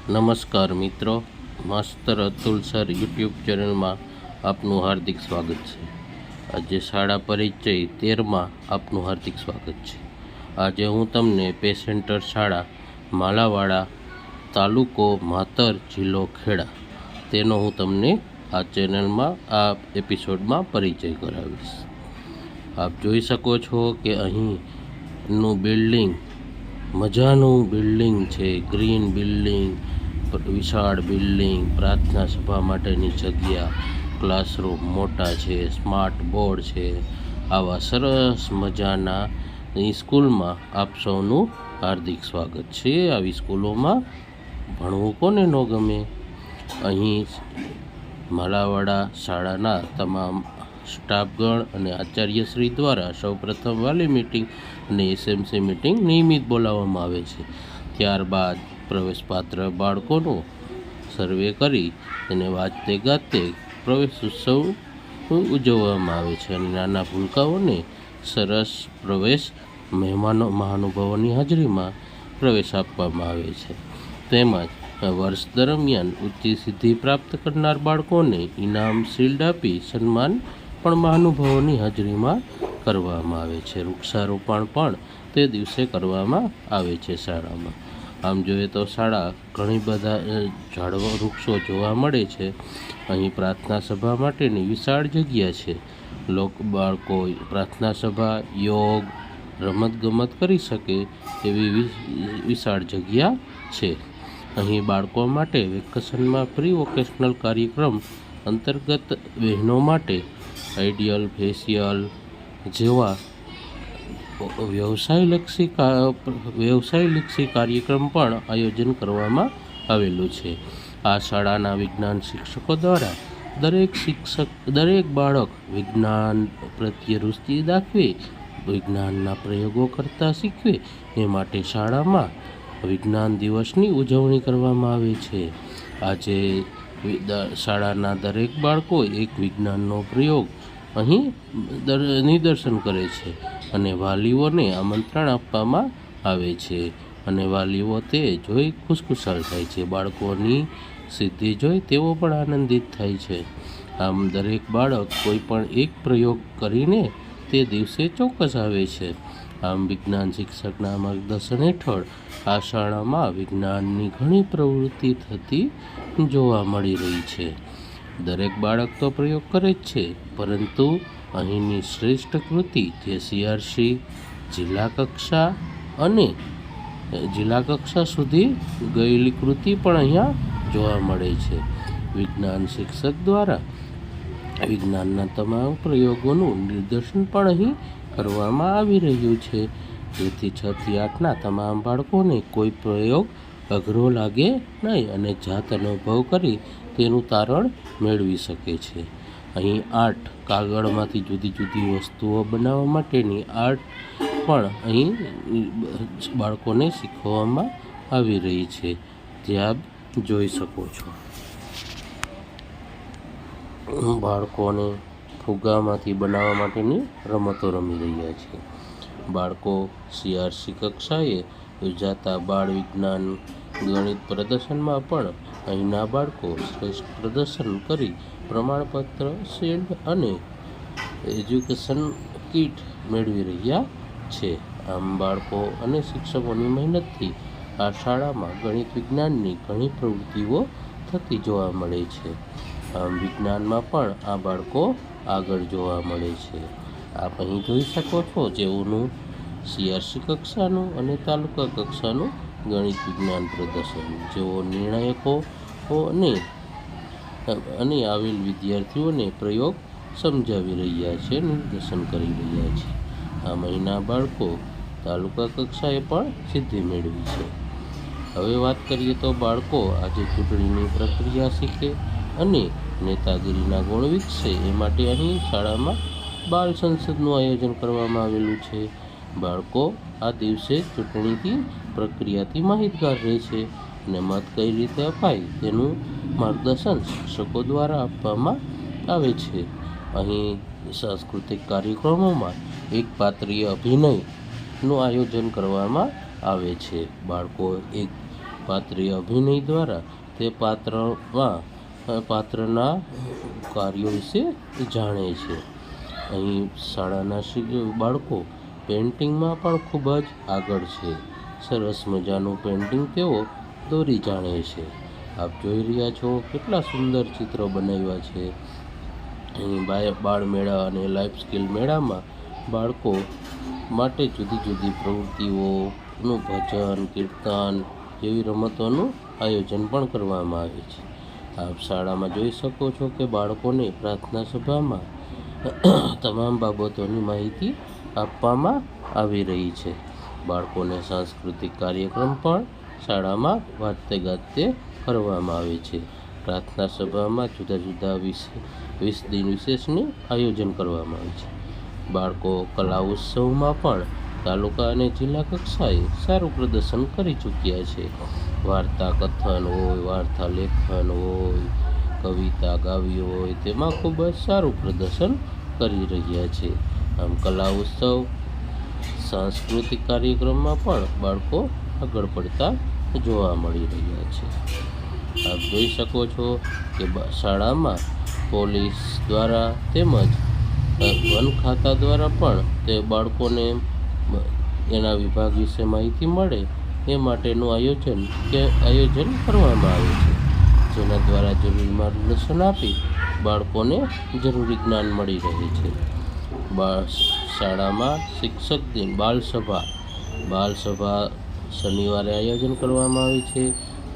નમસ્કાર મિત્રો, માસ્તર Atul sir YouTube ચેનલમાં આપનું હાર્દિક સ્વાગત છે. આજે શાળા પરિચય 13માં આપનું હાર્દિક સ્વાગત છે. આજે હું તમને પે સેન્ટર શાળા માલાવાડા, તાલુકો માતર, જિલ્લો ખેડા, તેનો હું તમને આ ચેનલમાં આ એપિસોડમાં પરિચય કરાવીશ. આપ જોઈ શકો છો કે અહીંનું બિલ્ડિંગ મજાનું બિલ્ડિંગ છે. ગ્રીન બિલ્ડિંગ, વિશાળ બિલ્ડિંગ, પ્રાર્થના સભા માટેની જગ્યા, ક્લાસરૂમ મોટા છે, સ્માર્ટ બોર્ડ છે. આવા સરસ મજાના સ્કૂલમાં આપ સૌનું હાર્દિક સ્વાગત છે. આવી સ્કૂલોમાં ભણવું કોને ન ગમે. અહીં માલાવાડા શાળાના તમામ સ્ટાફગણ અને આચાર્યશ્રી દ્વારા સૌપ્રથમ વાલી મિટિંગ અને એસએમસી મિટિંગ નિયમિત બોલાવવામાં આવે છે. ત્યારબાદ પ્રવેશપાત્ર બાળકોનો સર્વે કરી તેને વાજતે ગાતે પ્રવેશ ઉત્સવ ઉજવવામાં આવે છે અને નાના ભૂલકાઓને સરસ પ્રવેશ મહાનુભાવોની હાજરીમાં પ્રવેશ આપવામાં આવે છે. તેમજ વર્ષ દરમિયાન ઊંચી સિદ્ધિ પ્રાપ્ત કરનાર બાળકોને ઇનામ શિલ્ડ આપી સન્માન પણ મહાનુભાવોની હાજરીમાં કરવામાં આવે છે. વૃક્ષારોપણ પણ તે દિવસે કરવામાં આવે છે શાળામાં. આમ જોઈએ તો શાળા ઘણી બધા ઝાડવા વૃક્ષો જોવા મળે છે. અહીં પ્રાર્થના સભા માટેની વિશાળ જગ્યા છે. બાળકો પ્રાર્થના સભા, યોગ, રમતગમત કરી શકે એવી વિશાળ જગ્યા છે. અહીં બાળકો માટે વેકેશનમાં પ્રી વોકેશનલ કાર્યક્રમ અંતર્ગત બહેનો માટે આઈડિયલ ફેશિયલ જેવા વ્યવસાયલક્ષી કાર્યક્રમ પણ આયોજન કરવામાં આવેલું છે. આ શાળાના વિજ્ઞાન શિક્ષકો દ્વારા દરેક બાળક વિજ્ઞાન પ્રત્યે રુચિ દાખવે, વિજ્ઞાનના પ્રયોગો કરતા શીખવે એ માટે શાળામાં વિજ્ઞાન દિવસની ઉજવણી કરવામાં આવે છે. આજે શાળાના દરેક બાળકો એક વિજ્ઞાનનો પ્રયોગ અહીં નિદર્શન કરે છે અને વાલીઓને આમંત્રણ આપવામાં આવે છે અને વાલીઓ તે જોઈ ખુશખુશાલ થાય છે. બાળકોની સિદ્ધિ જોઈ તેઓ પણ આનંદિત થાય છે. આમ દરેક બાળક કોઈ પણ એક પ્રયોગ કરીને તે દિવસે ચોક્કસ આવે છે. આમ વિજ્ઞાન શિક્ષકના માર્ગદર્શન હેઠળ આ શાળામાં વિજ્ઞાનની ઘણી પ્રવૃત્તિ થતી જોવા મળી રહી છે. દરેક બાળક તો પ્રયોગ કરે જ છે, પરંતુ અહીંની શ્રેષ્ઠ કૃતિ જે સીઆરસી જિલ્લા કક્ષા સુધી ગયેલી કૃતિ પણ અહીંયા જોવા મળે છે. વિજ્ઞાન શિક્ષક દ્વારા વિજ્ઞાનના તમામ પ્રયોગોનું નિદર્શન પણ અહીં કરવામાં આવી રહ્યું છે, જેથી 6 થી 8ના તમામ બાળકોને કોઈ પ્રયોગ અઘરો લાગે નહીં અને જાત અનુભવ કરી તેનું તારણ મેળવી શકે છે. અહીં આર્ટ, કાગળમાંથી જુદી જુદી વસ્તુઓ બનાવવા માટેની આર્ટ પણ અહીં બાળકોને શીખવવામાં આવી રહી છે, જે આપ જોઈ શકો છો. બાળકોને ફુગ્ગામાંથી બનાવવા માટેની રમતો રમી રહ્યા છે. બાળકો સીઆરસી કક્ષાએ યોજાતા બાળ વિજ્ઞાન ગણિત પ્રદર્શનમાં પણ અહીંના બાળકો શ્રેષ્ઠ પ્રદર્શન કરી પ્રમાણપત્ર, શિલ્ડ અને એજ્યુકેશન કીટ મેળવી રહ્યા છે. આમ બાળકો અને શિક્ષકોની મહેનતથી આ શાળામાં ગણિત વિજ્ઞાનની ઘણી પ્રવૃત્તિઓ થતી જોવા મળે છે. આમ વિજ્ઞાનમાં પણ આ બાળકો આગળ જોવા મળે છે. આપ અહીં જોઈ શકો છો જેઓનું સીઆરસી કક્ષાનું અને તાલુકા કક્ષાનું ગણિત વિજ્ઞાન પ્રદર્શન, જેઓ નિર્ણાયકો અને આવેલ વિદ્યાર્થીઓને પ્રયોગ સમજાવી રહ્યા છે, નિદર્શન કરી રહ્યા છે. આ મહિના બાળકો તાલુકા કક્ષાએ પણ સિદ્ધિ મેળવી છે. હવે વાત કરીએ તો બાળકો આજે ચૂંટણીની પ્રક્રિયા શીખે અને નેતાગીરીના ગુણ વિકસે એ માટે અહીં શાળામાં બાળ સંસદનું આયોજન કરવામાં આવેલું છે. બાળકો આ દિવસે ચૂંટણીની પ્રક્રિયાથી માહિતગાર રહે છે અને મત કઈ રીતે અપાય તેનું માર્ગદર્શન શિક્ષકો દ્વારા આપવામાં આવે છે. અહીં સાંસ્કૃતિક કાર્યક્રમોમાં એક પાત્રીય અભિનયનું આયોજન કરવામાં આવે છે. બાળકો એક પાત્રીય અભિનય દ્વારા તે પાત્રના કાર્યો વિશે જાણે છે. અહીં શાળાના બાળકો પેઇન્ટિંગમાં પણ ખૂબ જ આગળ છે. સરસ મજાનું પેઇન્ટિંગ તેઓ દોરી જાણે છે. આપ જોઈ રહ્યા છો કેટલા સુંદર ચિત્રો બનાવ્યા છે. અહીં બાળ મેળા અને લાઈફ સ્કિલ મેળામાં બાળકો માટે જુદી જુદી પ્રવૃત્તિઓનું ભજન, કીર્તન જેવી રમતોનું આયોજન પણ કરવામાં આવે છે. આપ શાળામાં જોઈ શકો છો કે બાળકોને પ્રાર્થના સભામાં તમામ બાબતોની માહિતી આપવામાં આવી રહી છે. બાળકોને સાંસ્કૃતિક કાર્યક્રમ પણ શાળામાં વાજતે ગાજતે કરવામાં આવે છે. પ્રાર્થના સભામાં જુદા જુદા દિન વિશેષનું આયોજન કરવામાં આવે છે. બાળકો કલા ઉત્સવમાં પણ તાલુકા અને જિલ્લા કક્ષાએ સારું પ્રદર્શન કરી ચૂક્યા છે. વાર્તા કથન હોય, વાર્તા લેખન હોય, કવિતા ગાવી હોય, તેમાં ખૂબ જ સારું પ્રદર્શન કરી રહ્યા છે. આમ કલા ઉત્સવ, સાંસ્કૃતિક કાર્યક્રમમાં પણ બાળકો આગળ પડતા જોવા મળી રહ્યા છે. આપ જોઈ શકો છો કે શાળામાં પોલીસ દ્વારા તેમજ વન ખાતા દ્વારા પણ તે બાળકોને એના વિભાગ વિશે માહિતી મળે એ માટેનું આયોજન કરવામાં આવે છે, જેના દ્વારા જરૂરી માર્ગદર્શન આપી બાળકોને જરૂરી જ્ઞાન મળી રહે છે. શાળામાં શિક્ષક દિન, બાલસભા શનિવારે આયોજન કરવામાં આવે છે,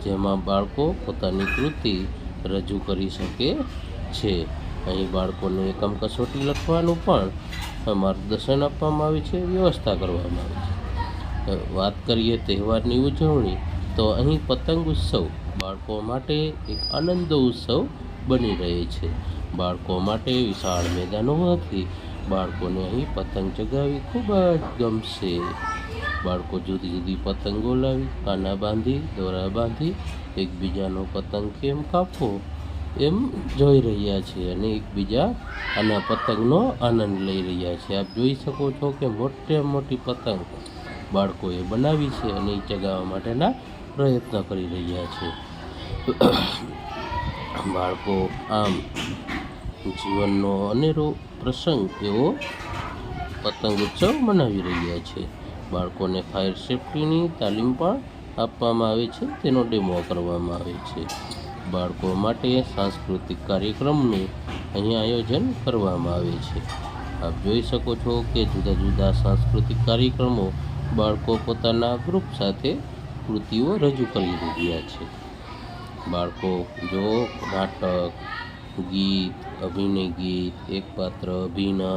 જેમાં બાળકો પોતાની કૃતિ રજૂ કરી શકે છે. અહીં બાળકોને એકમ કસોટી લખવાનું પણ માર્ગદર્શન આપવામાં આવે છે, વ્યવસ્થા કરવામાં આવે છે. વાત કરીએ તહેવારની ઉજવણી, તો અહીં પતંગ ઉત્સવ બાળકો માટે એક આનંદ ઉત્સવ બની રહે છે. બાળકો માટે વિશાળ મેદાનો હોવાથી બાળકોને અહીં પતંગ ચગાવવી ખૂબ જ ગમશે. બાળકો જુદી જુદી પતંગો લાવી, કાના બાંધી, દોરા બાંધી એકબીજાનો પતંગ કેમ કાપવો એમ જોઈ રહ્યા છે અને એકબીજા આના પતંગનો આનંદ લઈ રહ્યા છે. આપ જોઈ શકો છો કે મોટી પતંગ બાળકોએ બનાવી છે અને એ ચગાવવા માટેના પ્રયત્ન કરી રહ્યા છે. બાળકો આમ જીવનનો અનેરો પ્રસંગ એવો પતંગ ઉત્સવ મનાવી રહ્યા છે. બાળકોને ફાયર સેફ્ટીની તાલીમ પણ આપવામાં આવે છે, તેનો ડેમો કરવામાં આવે છે. બાળકો માટે સાંસ્કૃતિક કાર્યક્રમનું અહીં આયોજન કરવામાં આવે છે. આપ જોઈ શકો છો કે જુદા જુદા સાંસ્કૃતિક કાર્યક્રમો બાળકો પોતાના ગ્રુપ સાથે કૃતિઓ રજૂ કરી રહ્યા છે. બાળકો જો નાટક, ગીત, અભિનય ગીત, એકપાત્ર અભિનય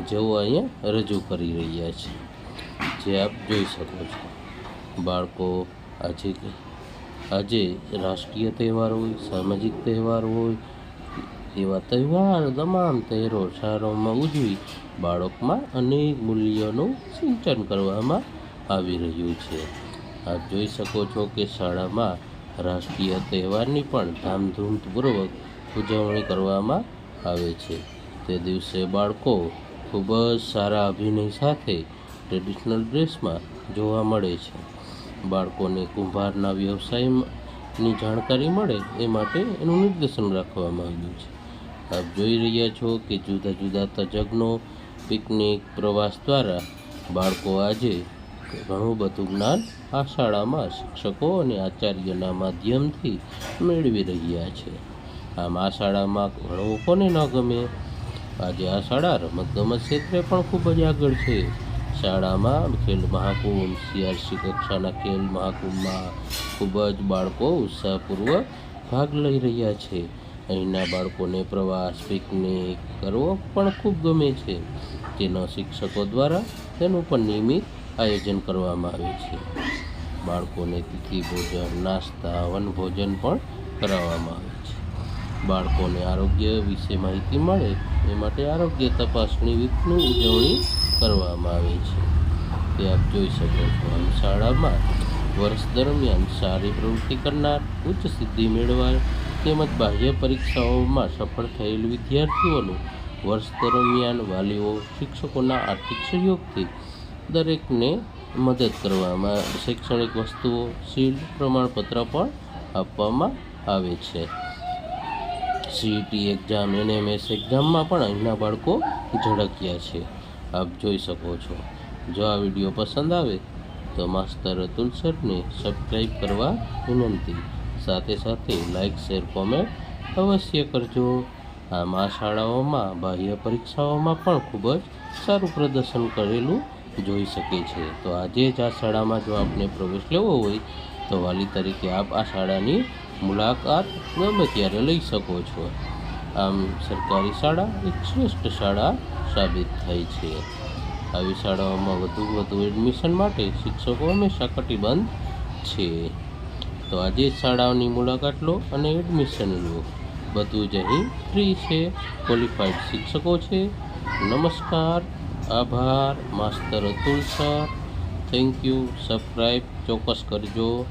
જેવો અહીંયા રજૂ કરી રહ્યા છે, જે આપ જોઈ શકો છો. બાળકો આજે રાષ્ટ્રીય તહેવાર હોય, સામાજિક તહેવાર હોય, એવા તમામ તહેવારો શાળાઓમાં ઉજવી બાળકમાં અનેક મૂલ્યોનું સિંચન કરવામાં આવી રહ્યું છે. આપ જોઈ શકો છો કે શાળામાં રાષ્ટ્રીય તહેવારની પણ ધામધૂમપૂર્વક ઉજવણી કરવામાં આવે છે. તે દિવસે બાળકો ખૂબ જ સારા અભિનય સાથે ટ્રેડિશનલ ડ્રેસમાં જોવા મળે છે. બાળકોને કુંભારના વ્યવસાયની જાણકારી મળે એ માટે એનું નિર્દેશન રાખવામાં આવ્યું છે. આપ જોઈ રહ્યા છો કે જુદા જુદા તજજ્ઞો પિકનિક પ્રવાસ દ્વારા બાળકો આજે ઘણું બધું જ્ઞાન આ શાળામાં શિક્ષકો અને આચાર્યના માધ્યમથી મેળવી રહ્યા છે. આમ આ શાળામાં ભણવું કોને ન ગમે. આજે આ શાળા રમતગમત ક્ષેત્રે પણ ખૂબ જ આગળ છે. શાળામાં ખેલ મહાકુંભ, CRC કક્ષાના ખેલ મહાકુંભમાં ખૂબ જ બાળકો ઉત્સાહપૂર્વક ભાગ લઈ રહ્યા છે. અહીંના બાળકોને પ્રવાસ, પિકનિક કરવો પણ ખૂબ ગમે છે. તેના શિક્ષકો દ્વારા તેનું પણ નિયમિત આયોજન કરવામાં આવે છે. બાળકોને તિથિ ભોજન, નાસ્તા, વનભોજન પણ કરાવવામાં આવે છે. બાળકોને આરોગ્ય વિશે માહિતી મળે એ માટે આરોગ્ય તપાસણીની ઉજવણી કરવામાં આવે છે. તે આપ જોઈ શકો છો. આમ શાળામાં વર્ષ દરમિયાન સારી પ્રવૃત્તિ કરનાર, ઉચ્ચ સિદ્ધિ મેળવનાર તેમજ બાહ્ય પરીક્ષાઓમાં સફળ થયેલ વિદ્યાર્થીઓનું વર્ષ દરમિયાન વાલીઓ, શિક્ષકોના આર્થિક સહયોગથી દરેકને મદદ કરવામાં શૈક્ષણિક વસ્તુઓ, શિલ્ડ, પ્રમાણપત્ર પણ આપવામાં આવે છે. CET એક્ઝામ, NMS એક્ઝામમાં પણ અહીંના બાળકો ઝળક્યા છે. આપ જોઈ શકો છો. જો આ વિડીયો પસંદ આવે તો માસ્તર અતુલ સરને સબસ્ક્રાઈબ કરવા વિનંતી. સાથે સાથે લાઇક, શેર, કોમેન્ટ અવશ્ય કરજો. આમ આ શાળાઓમાં બાહ્ય પરીક્ષાઓમાં પણ ખૂબ જ સારું પ્રદર્શન કરેલું જોઈ શકે છે. તો આજે જ આ શાળામાં જો આપને પ્રવેશ લેવો હોય તો વાલી તરીકે આપ આ શાળાની મુલાકાત ગમે ત્યારે લઈ શકો છો. આમ સરકારી શાળા એક શ્રેષ્ઠ શાળા સાબિત થાય છે. આવી શાળાઓમાં વધુ એડમિશન માટે શિક્ષકો હંમેશા કટિબદ્ધ છે. તો આજે જ શાળાઓની મુલાકાત લો અને એડમિશન લો. બધું જ અહીં ફ્રી છે. ક્વોલિફાઈડ શિક્ષકો છે. નમસ્કાર, આભાર. Master Atul sir. Thank you. Subscribe ચોક્કસ કરજો.